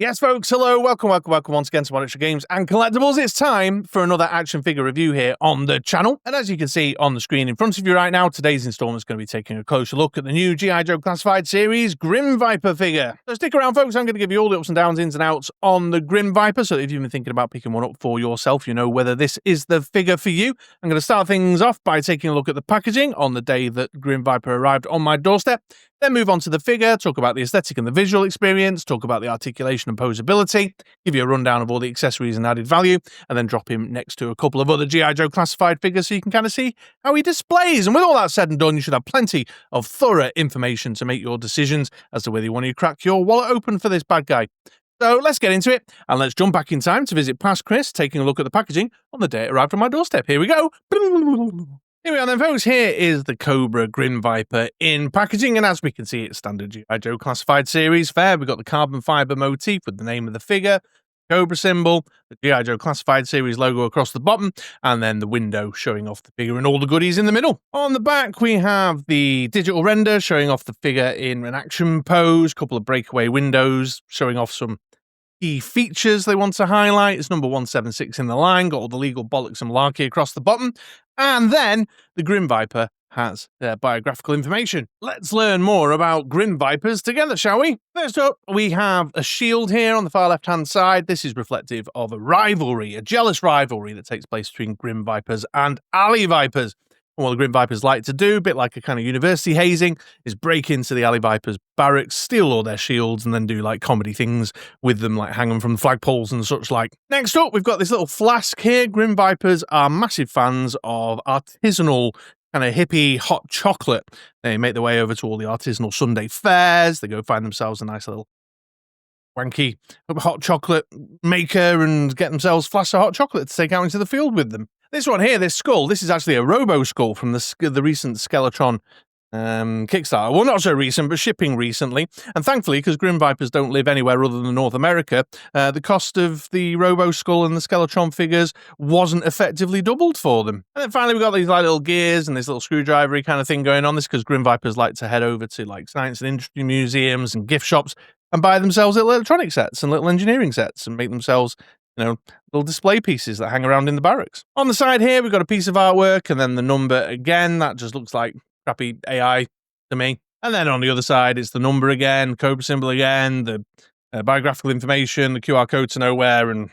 Yes, folks, hello, welcome once again to Monetary Games and Collectibles. It's time for another action figure review here on the channel. And as you can see on the screen in front of you right now, today's installment is going to be taking a closer look at the new G.I. Joe Classified Series Grim Viper figure. So stick around, folks. I'm going to give you all the ups and downs, ins and outs on the Grim Viper. So if you've been thinking about picking one up for yourself, you know whether this is the figure for you. I'm going to start things off by taking a look at the packaging on the day that Grim Viper arrived on my doorstep. Then move on to the figure, talk about the aesthetic and the visual experience, talk about the articulation and posability, give you a rundown of all the accessories and added value, and then drop him next to a couple of other G.I. Joe classified figures so you can kind of see how he displays. And with all that said and done, you should have plenty of thorough information to make your decisions as to whether you want to crack your wallet open for this bad guy. So let's get into it, and let's jump back in time to visit past Chris, taking a look at the packaging on the day it arrived on my doorstep. Here we go. Here we are then, folks. Here is the Cobra Grim Viper in packaging, and as we can see, it's standard G.I. Joe Classified Series fare. We've got the carbon fibre motif with the name of the figure, Cobra symbol, the G.I. Joe Classified Series logo across the bottom, and then the window showing off the figure and all the goodies in the middle. On the back, we have the digital render showing off the figure in an action pose, a couple of breakaway windows showing off some key features they want to highlight. It's number 176 in the line, got all the legal bollocks and malarkey across the bottom. And then the Grim Viper has their biographical information. Let's learn more about Grim Vipers together, shall we? First up, we have a shield here on the far left-hand side. This is reflective of a rivalry, a jealous rivalry that takes place between Grim Vipers and Alley Vipers. And what the Grim Vipers like to do, a bit like a kind of university hazing, is break into the Alley Vipers barracks, steal all their shields, and then do like comedy things with them, like hang them from the flagpoles and such like. Next up, we've got this little flask here. Grim Vipers are massive fans of artisanal kind of hippie hot chocolate. They make their way over to all the artisanal Sunday fairs. They go find themselves a nice little wanky hot chocolate maker and get themselves flasks of hot chocolate to take out into the field with them. This one here, this skull, this is actually a Robo Skull from the recent Skeletron Kickstarter. Well, not so recent, but shipping recently. And thankfully, because Grim Vipers don't live anywhere other than North America, the cost of the Robo Skull and the Skeletron figures wasn't effectively doubled for them. And then finally, we've got these like little gears and this little screwdrivery kind of thing going on. This because Grim Vipers like to head over to like science and industry museums and gift shops and buy themselves little electronic sets and little engineering sets and make themselves, you know, little display pieces that hang around in the barracks. On the side here, we've got a piece of artwork and then the number again. That just looks like crappy AI to me. And then on the other side, it's the number again, Cobra symbol again, the biographical information, the QR code to nowhere, and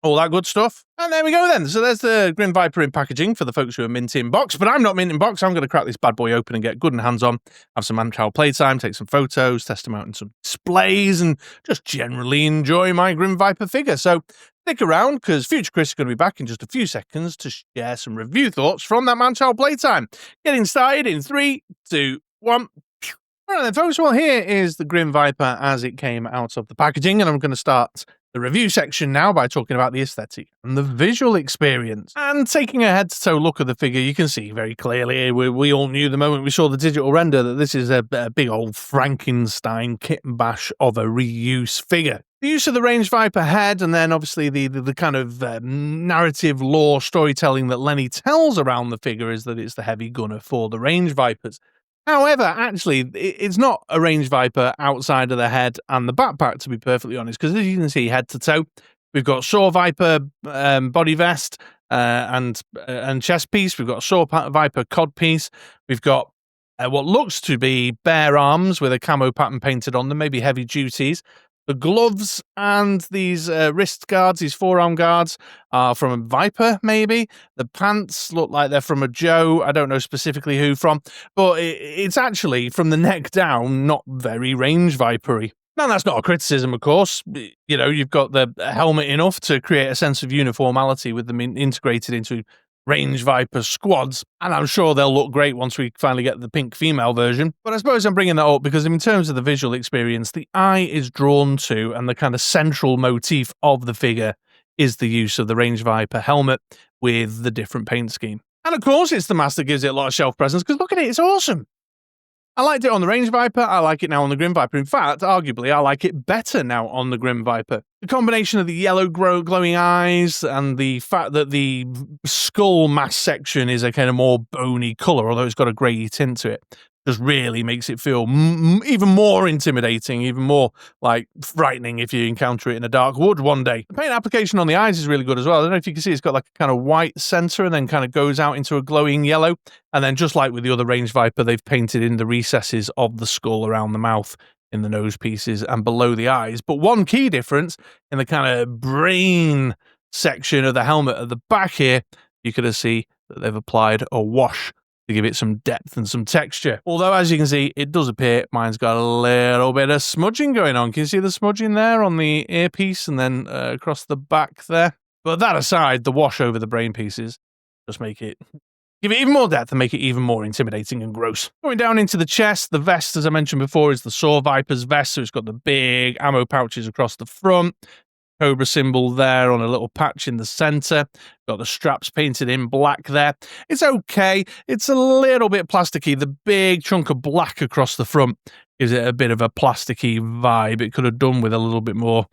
all that good stuff. And there we go then. So there's the Grim Viper in packaging for the folks who are minting box. But I'm not minting box. I'm going to crack this bad boy open and get good and hands-on, have some man-child playtime, take some photos, test them out in some displays, and just generally enjoy my Grim Viper figure. So stick around, because Future Chris is going to be back in just a few seconds to share some review thoughts from that man-child playtime. Getting started in 3, 2, 1. All right then, folks. Well, here is the Grim Viper as it came out of the packaging, and I'm going to start the review section now by talking about the aesthetic and the visual experience. And taking a head-to-toe look at the figure, you can see very clearly, we all knew the moment we saw the digital render that this is a big old Frankenstein kit and bash of a reuse figure. The use of the Range Viper head, and then obviously the kind of narrative lore storytelling that Lenny tells around the figure is that it's the heavy gunner for the Range Vipers. However, actually, it's not a Range Viper outside of the head and the backpack, to be perfectly honest, because as you can see, head to toe, we've got Saw Viper body vest and chest piece. We've got Saw Viper cod piece. We've got what looks to be bare arms with a camo pattern painted on them, maybe heavy duties. The gloves and these wrist guards, these forearm guards, are from a Viper, maybe. The pants look like they're from a Joe. I don't know specifically who from, but it's actually, from the neck down, not very Range Vipery. Now, that's not a criticism, of course. You know, you've got the helmet enough to create a sense of uniformality with them integrated into Range Viper squads, and I'm sure they'll look great once we finally get the pink female version. But I suppose I'm bringing that up because in terms of the visual experience, the eye is drawn to, and the kind of central motif of the figure is the use of the Range Viper helmet with the different paint scheme. And of course, it's the mask that gives it a lot of shelf presence, because look at it, it's awesome. I liked it on the Range Viper, I like it now on the Grim Viper. In fact, arguably, I like it better now on the Grim Viper. The combination of the yellow glowing eyes and the fact that the skull mask section is a kind of more bony colour, although it's got a grey tint to it, just really makes it feel even more intimidating, even more like frightening if you encounter it in a dark wood one day. The paint application on the eyes is really good as well. I don't know if you can see, it's got like a kind of white center and then kind of goes out into a glowing yellow. And then just like with the other range viper, they've painted in the recesses of the skull around the mouth, in the nose pieces and below the eyes. But one key difference in the kind of brain section of the helmet at the back here, you can see that they've applied a wash to give it some depth and some texture. Although, as you can see, it does appear mine's got a little bit of smudging going on. Can you see the smudging there on the earpiece and then across the back there? But that aside, the wash over the brain pieces just give it even more depth and make it even more intimidating and gross. Going down into the chest, the vest, as I mentioned before, is the Saw Viper's vest, so it's got the big ammo pouches across the front. Cobra symbol there on a little patch in the center. Got the straps painted in black there. It's okay. It's a little bit plasticky. The big chunk of black across the front gives it a bit of a plasticky vibe. It could have done with a little bit more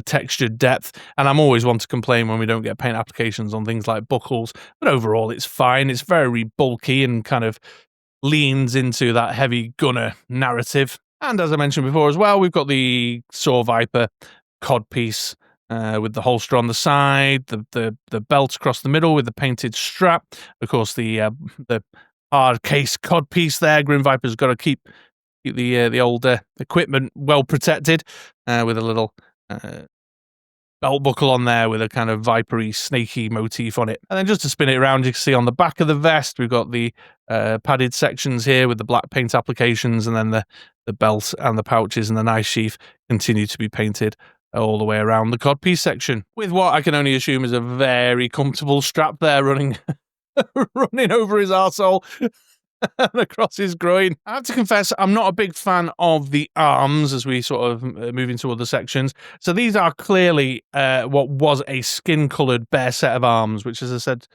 textured depth. And I'm always one to complain when we don't get paint applications on things like buckles. But overall, it's fine. It's very bulky and kind of leans into that heavy gunner narrative. And as I mentioned before as well, we've got the Saw Viper cod piece with the holster on the side, the belt across the middle with the painted strap. Of course, the hard case cod piece there. Grim Viper's got to keep the old equipment well protected with a little belt buckle on there with a kind of vipery, snaky motif on it. And then just to spin it around, you can see on the back of the vest, we've got the padded sections here with the black paint applications, and then the belt and the pouches and the knife sheath continue to be painted all the way around the codpiece section, with what I can only assume is a very comfortable strap there running running over his arsehole and across his groin. I have to confess, I'm not a big fan of the arms as we sort of move into other sections. So these are clearly what was a skin-coloured bare set of arms, which, as I said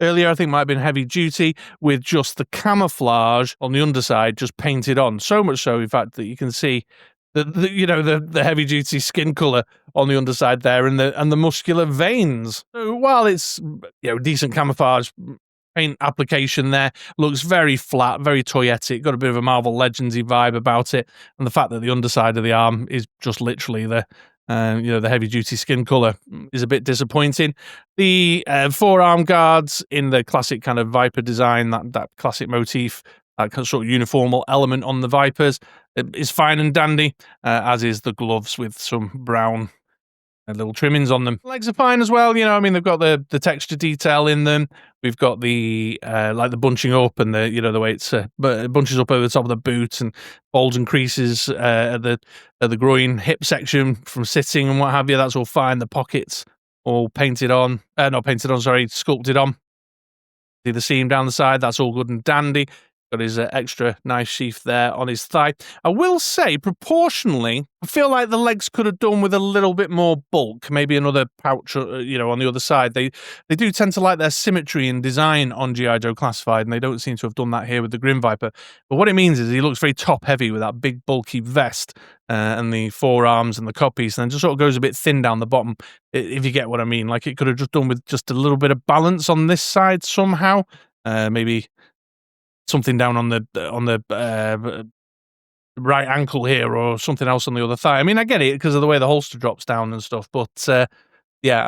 earlier, I think might have been heavy duty, with just the camouflage on the underside just painted on. So much so, in fact, that you can see the heavy duty skin color on the underside there, and the muscular veins. So while it's decent camouflage paint application there, looks very flat, very toyetic, got a bit of a Marvel Legendsy vibe about it, and the fact that the underside of the arm is just literally the heavy duty skin color is a bit disappointing. The forearm guards in the classic kind of Viper design, that classic motif, that sort of uniformal element on the Vipers, is fine and dandy, as is the gloves with some brown little trimmings on them. Legs are fine as well, they've got the texture detail in them. We've got the like the bunching up and the way it's bunches up over the top of the boot, and folds and creases at the groin hip section from sitting and what have you. That's all fine. The pockets all sculpted on. See the seam down the side, that's all good and dandy. Got his extra knife sheath there on his thigh. I will say, proportionally, I feel like the legs could have done with a little bit more bulk. Maybe another pouch, on the other side. They do tend to like their symmetry and design on G.I. Joe Classified, and they don't seem to have done that here with the Grim Viper. But what it means is he looks very top-heavy with that big, bulky vest and the forearms and the codpiece, and then just sort of goes a bit thin down the bottom, if you get what I mean. Like, it could have just done with just a little bit of balance on this side somehow. Maybe something down on the right ankle here, or something else on the other thigh. I mean, I get it because of the way the holster drops down and stuff, but I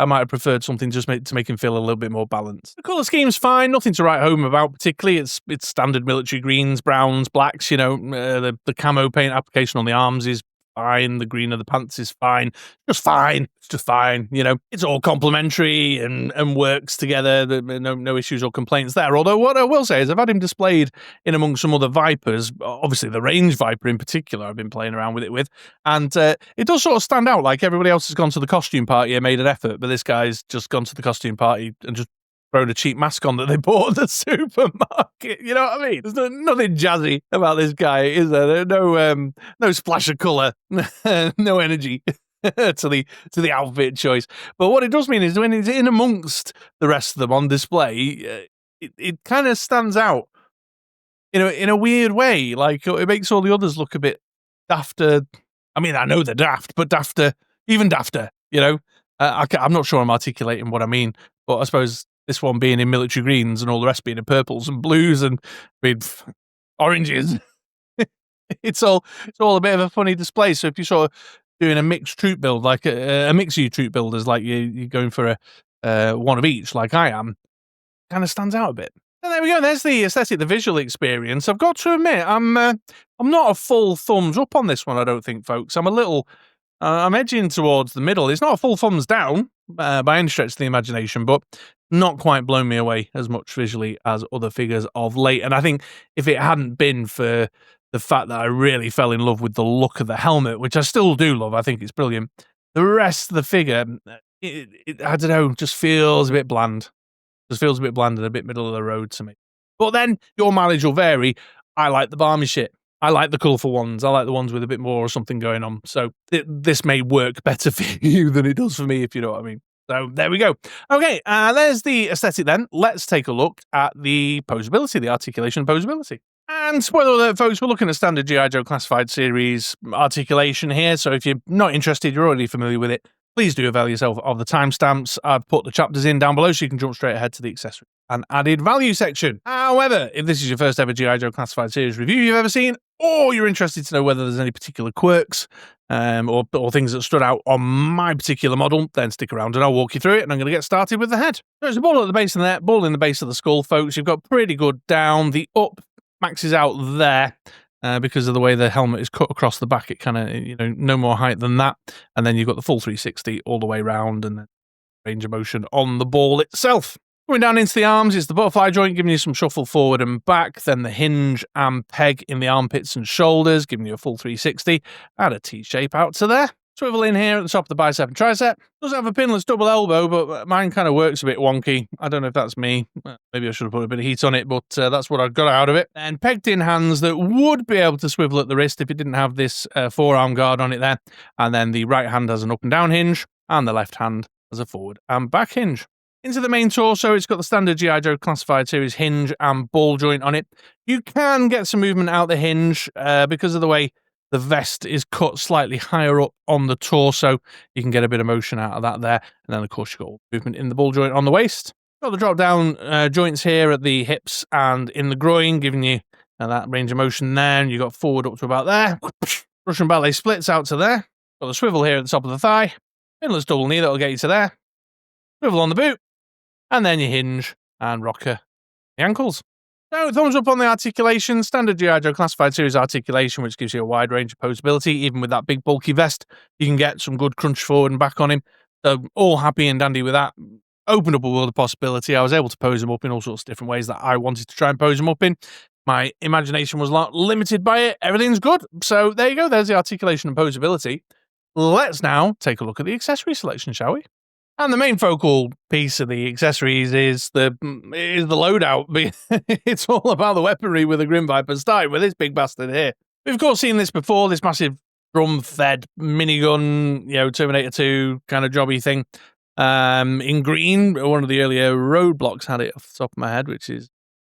might have preferred something just to make him feel a little bit more balanced. The colour scheme's fine, nothing to write home about particularly. It's standard military greens, browns, blacks. The camo paint application on the arms is fine. The green of the pants is fine. Just fine. It's just fine. It's all complementary and works together. No issues or complaints there. Although what I will say is I've had him displayed in amongst some other Vipers, obviously the Range Viper in particular I've been playing around with it with, and it does sort of stand out. Like, everybody else has gone to the costume party and made an effort, but this guy's just gone to the costume party and just thrown a cheap mask on that they bought at the supermarket. You know what I mean? There's nothing jazzy about this guy, is there? No splash of colour, no energy to the outfit choice. But what it does mean is when it's in amongst the rest of them on display, it kind of stands out in a weird way. Like, it makes all the others look a bit dafter. I mean, I know they're daft, but dafter, even dafter. I'm not sure I'm articulating what I mean, but I suppose this one being in military greens and all the rest being in purples and blues, and I mean, oranges. It's all a bit of a funny display. So if you're sort of doing a mixed troop build, like a mix of troop builders, like you're going for a one of each, like I am, kind of stands out a bit. And there we go. There's the aesthetic, the visual experience. I've got to admit, I'm not a full thumbs up on this one. I don't think, folks. I'm a little. I'm edging towards the middle. It's not a full thumbs down by any stretch of the imagination, but not quite blown me away as much visually as other figures of late. And I think if it hadn't been for the fact that I really fell in love with the look of the helmet, which I still do love, I think it's brilliant. The rest of the figure, I don't know, just feels a bit bland. Just feels a bit bland and a bit middle of the road to me. But then your mileage will vary. I like the balmy shit. I like the colourful ones. I like the ones with a bit more or something going on. So this may work better for you than it does for me, if you know what I mean. So there we go. Okay, there's the aesthetic then. Let's take a look at the posability, the articulation posability. And spoiler alert, folks, we're looking at standard G.I. Joe Classified Series articulation here. So if you're not interested, you're already familiar with it, please do avail yourself of the timestamps. I've put the chapters in down below so you can jump straight ahead to the accessory and added value section. However, if this is your first ever G.I. Joe Classified Series review you've ever seen, or you're interested to know whether there's any particular quirks or things that stood out on my particular model, then stick around and I'll walk you through it, and I'm going to get started with the head. So there's a ball at the base of there, ball in the base of the skull, folks. You've got pretty good down. The up maxes out there. Because of the way the helmet is cut across the back, it kind of, no more height than that. And then you've got the full 360 all the way around and then range of motion on the ball itself. Going down into the arms is the butterfly joint, giving you some shuffle forward and back. Then the hinge and peg in the armpits and shoulders, giving you a full 360 and a T-shape out to there. Swivel in here at the top of the bicep and tricep. Does have a pinless double elbow, but mine kind of works a bit wonky. I don't know if that's me. Maybe I should have put a bit of heat on it, but that's what I got out of it. And pegged in hands that would be able to swivel at the wrist if it didn't have this forearm guard on it there. And then the right hand has an up and down hinge, and the left hand has a forward and back hinge. Into the main torso, it's got the standard G.I. Joe Classified Series hinge and ball joint on it. You can get some movement out the hinge because of the way the vest is cut slightly higher up on the torso. You can get a bit of motion out of that there. And then, of course, you've got movement in the ball joint on the waist. Got the drop-down joints here at the hips and in the groin, giving you that range of motion there. And you've got forward up to about there. Russian ballet splits out to there. Got the swivel here at the top of the thigh. Pinless double knee, that'll get you to there. Swivel on the boot. And then you hinge and rocker the ankles. So, thumbs up on the articulation. Standard G.I. Joe Classified Series articulation, which gives you a wide range of posability. Even with that big bulky vest, you can get some good crunch forward and back on him. So, all happy and dandy with that. Opened up a world of possibility. I was able to pose him up in all sorts of different ways that I wanted to try and pose him up in. My imagination was not limited by it. Everything's good. So, there you go. There's the articulation and posability. Let's now take a look at the accessory selection, shall we? And the main focal piece of the accessories is the loadout. It's all about the weaponry with the Grim Viper, starting with this big bastard here. We've of course seen this before, this massive drum-fed minigun, Terminator 2 kind of jobby thing. In green, one of the earlier Roadblocks had it off the top of my head, which is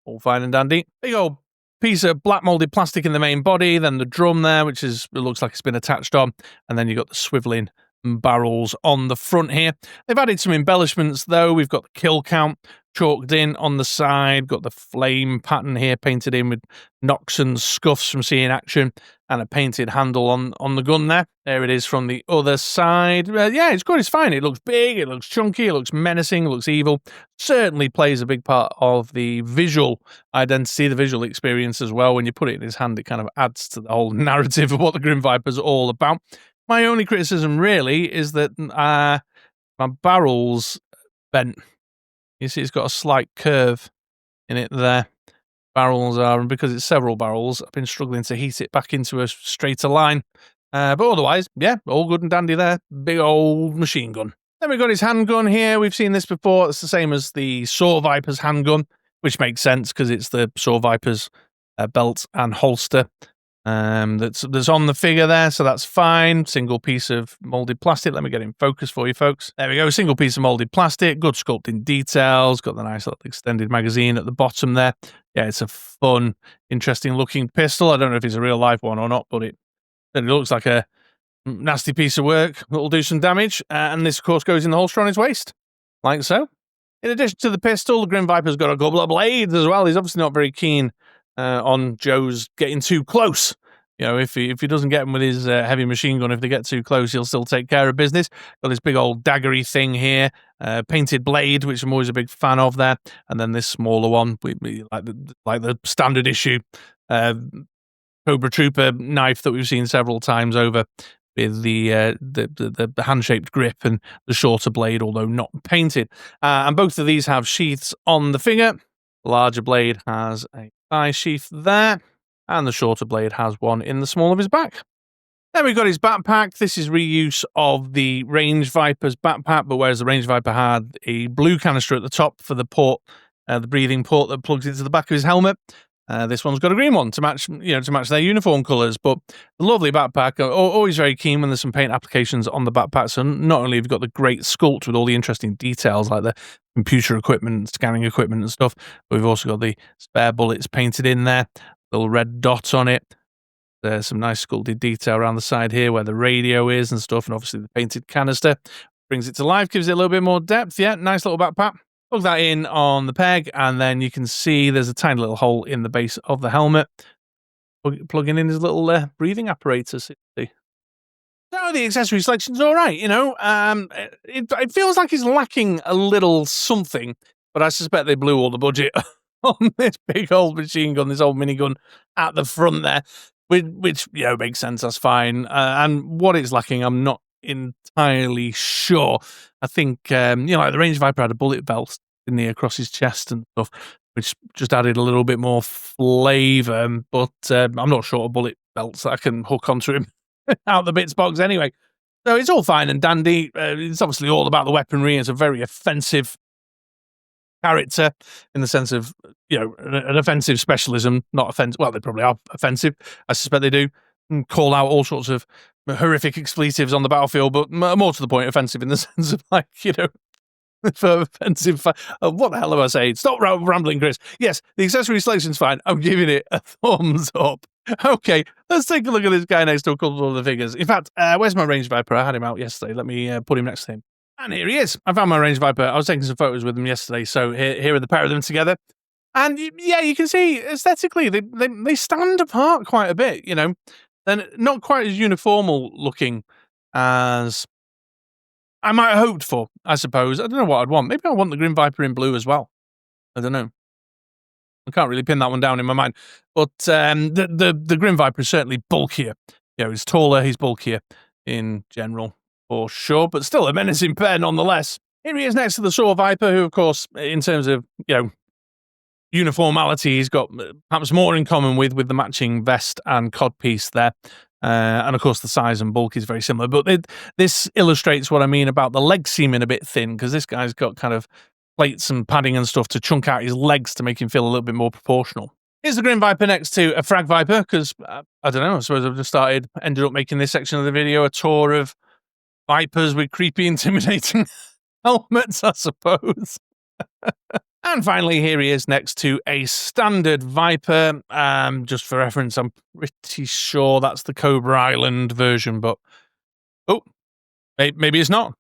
all fine and dandy. Big old piece of black molded plastic in the main body, then the drum there, which it looks like it's been attached on, and then you've got the swiveling barrels on the front here. They've added some embellishments though. We've got the kill count chalked in on the side, got the flame pattern here painted in with knocks and scuffs from seeing action, and a painted handle on the gun there. There it is from the other side. Yeah, it's good, it's fine. It looks big, it looks chunky, it looks menacing, it looks evil. Certainly plays a big part of the visual identity, the visual experience as well. When you put it in his hand, it kind of adds to the whole narrative of what the Grim Viper's all about. My only criticism really is that my barrel's bent. You see it's got a slight curve in it there. Barrels are, and because it's several barrels, I've been struggling to heat it back into a straighter line. But otherwise, yeah, all good and dandy there. Big old machine gun. Then we've got his handgun here. We've seen this before. It's the same as the Saw Viper's handgun, which makes sense because it's the Saw Viper's belt and holster. That's on the figure there, so that's fine. Single piece of molded plastic. Let me get in focus for you folks. There we go, single piece of molded plastic, good sculpting details, got the nice little extended magazine at the bottom there. Yeah, it's a fun, interesting looking pistol. I don't know if it's a real life one or not, but it looks like a nasty piece of work that'll do some damage. And this of course goes in the holster on his waist, like so. In addition to the pistol, the Grim Viper's got a couple of blades as well. He's obviously not very keen on Joe's getting too close. You know, if he doesn't get him with his heavy machine gun, if they get too close, he'll still take care of business. Got this big old daggery thing here, painted blade, which I'm always a big fan of there, and then this smaller one, like the standard issue Cobra Trooper knife that we've seen several times over, with the hand-shaped grip and the shorter blade, although not painted. And both of these have sheaths on the finger. The larger blade has a thigh sheath there, and the shorter blade has one in the small of his back. Then we've got his backpack. This is reuse of the Range Viper's backpack, but whereas the Range Viper had a blue canister at the top for the port, the breathing port that plugs into the back of his helmet, this one's got a green one to match, to match their uniform colours. But the lovely backpack, always very keen when there's some paint applications on the backpack. So not only have you got the great sculpt with all the interesting details like the computer equipment, scanning equipment and stuff, but we've also got the spare bullets painted in there, little red dot on it. There's some nice sculpted detail around the side here where the radio is and stuff, and obviously the painted canister brings it to life, gives it a little bit more depth. Yeah, nice little backpack. Plug that in on the peg, and then you can see there's a tiny little hole in the base of the helmet. Plugging in his little breathing apparatus. So the accessory selection's all right, It feels like it's lacking a little something, but I suspect they blew all the budget on this big old machine gun, this old minigun at the front there, which makes sense. That's fine. And what it's lacking, I'm not entirely sure. I think like the Range Viper had a bullet belt in the across his chest and stuff, which just added a little bit more flavour. But I'm not short of bullet belts that I can hook onto him out the bits box anyway. So it's all fine and dandy. It's obviously all about the weaponry. It's a very offensive character in the sense of an offensive specialism, not offensive. Well, they probably are offensive. I suspect they do call out all sorts of horrific expletives on the battlefield, but more to the point, offensive in the sense of for offensive. What the hell am I saying? Stop rambling, Chris. Yes, the accessory selection's fine. I'm giving it a thumbs up. Okay, let's take a look at this guy next to a couple of the figures. In fact, where's my Range Viper? I had him out yesterday. Let me put him next to him. And here he is. I found my Range Viper. I was taking some photos with him yesterday, so here are the pair of them together. And yeah, you can see aesthetically they stand apart quite a bit. They're not quite as uniformal looking as I might have hoped for, I suppose. I don't know what I'd want. Maybe I want the Grim Viper in blue as well. I don't know. I can't really pin that one down in my mind. But the Grim Viper is certainly bulkier. He's taller, he's bulkier in general, for sure, but still a menacing pair nonetheless. Here he is next to the Saw Viper, who, of course, in terms of, uniformality, he's got perhaps more in common with the matching vest and codpiece there. And of course, the size and bulk is very similar. But this illustrates what I mean about the legs seeming a bit thin, because this guy's got kind of plates and padding and stuff to chunk out his legs to make him feel a little bit more proportional. Here's the Grim Viper next to a Frag Viper, because, I don't know, I suppose I've just ended up making this section of the video a tour of Vipers with creepy, intimidating helmets, I suppose. And finally, here he is next to a standard Viper. Just for reference, I'm pretty sure that's the Cobra Island version, but maybe it's not.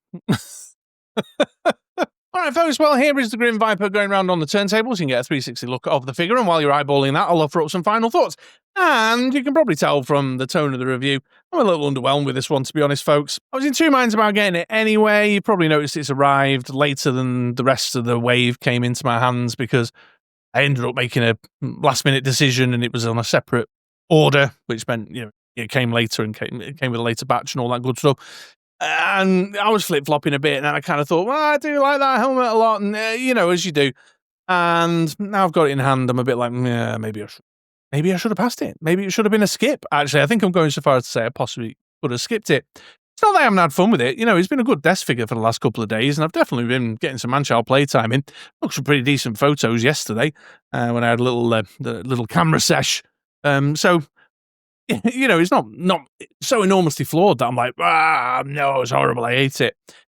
All right, folks, well, here is the Grim Viper going around on the turntables. You can get a 360 look of the figure, and while you're eyeballing that, I'll offer up some final thoughts. And you can probably tell from the tone of the review, I'm a little underwhelmed with this one, to be honest, folks. I was in two minds about getting it anyway. You probably noticed it's arrived later than the rest of the wave came into my hands, because I ended up making a last-minute decision, and it was on a separate order, which meant, it came later and it came with a later batch and all that good stuff. And I was flip-flopping a bit, and then I kind of thought, well, I do like that helmet a lot, and, as you do. And now I've got it in hand, I'm a bit like, yeah, maybe I should have passed it. Maybe it should have been a skip. Actually, I think I'm going so far as to say I possibly could have skipped it. It's not that I haven't had fun with it. It's been a good desk figure for the last couple of days, and I've definitely been getting some man-child playtime in. Took some pretty decent photos yesterday when I had a little camera sesh. So... it's not so enormously flawed that I'm like, no, it's horrible, I hate it.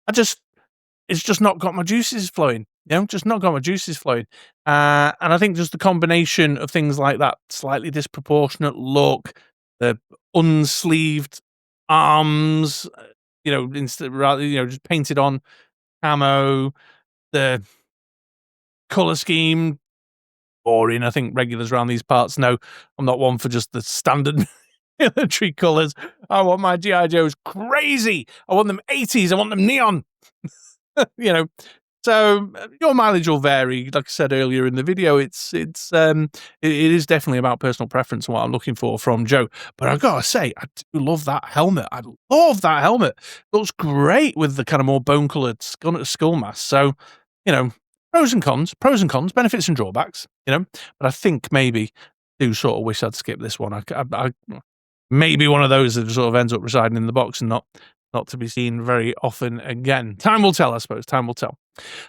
It's just not got my juices flowing, just not got my juices flowing. And I think just the combination of things like that slightly disproportionate look, the unsleeved arms, just painted on camo, the colour scheme boring. I think regulars around these parts know I'm not one for just the standard military colours. I want my G.I. Joes crazy. I want them 80s. I want them neon. You know, so your mileage will vary. Like I said earlier in the video, it is definitely about personal preference and what I'm looking for from Joe. But I've got to say, I do love that helmet. I love that helmet. It looks great with the kind of more bone-coloured skull mask. So, you know, pros and cons, benefits and drawbacks, you know. But I think maybe do sort of wish I'd skip this one. I maybe one of those that sort of ends up residing in the box and not to be seen very often again. Time will tell, I suppose. Time will tell.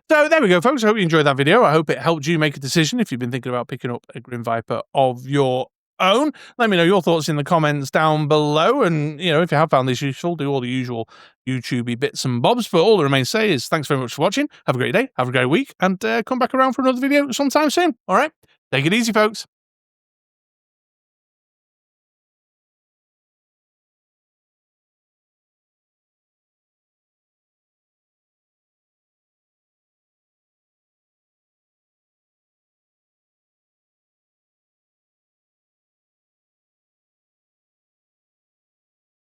So there we go, folks. I hope you enjoyed that video. I hope it helped you make a decision if you've been thinking about picking up a Grim Viper of your own. Let me know your thoughts in the comments down below. And, you know, if you have found this useful, do all the usual YouTube-y bits and bobs. But all that remains to say is thanks very much for watching. Have a great day. Have a great week. And come back around for another video sometime soon. All right? Take it easy, folks.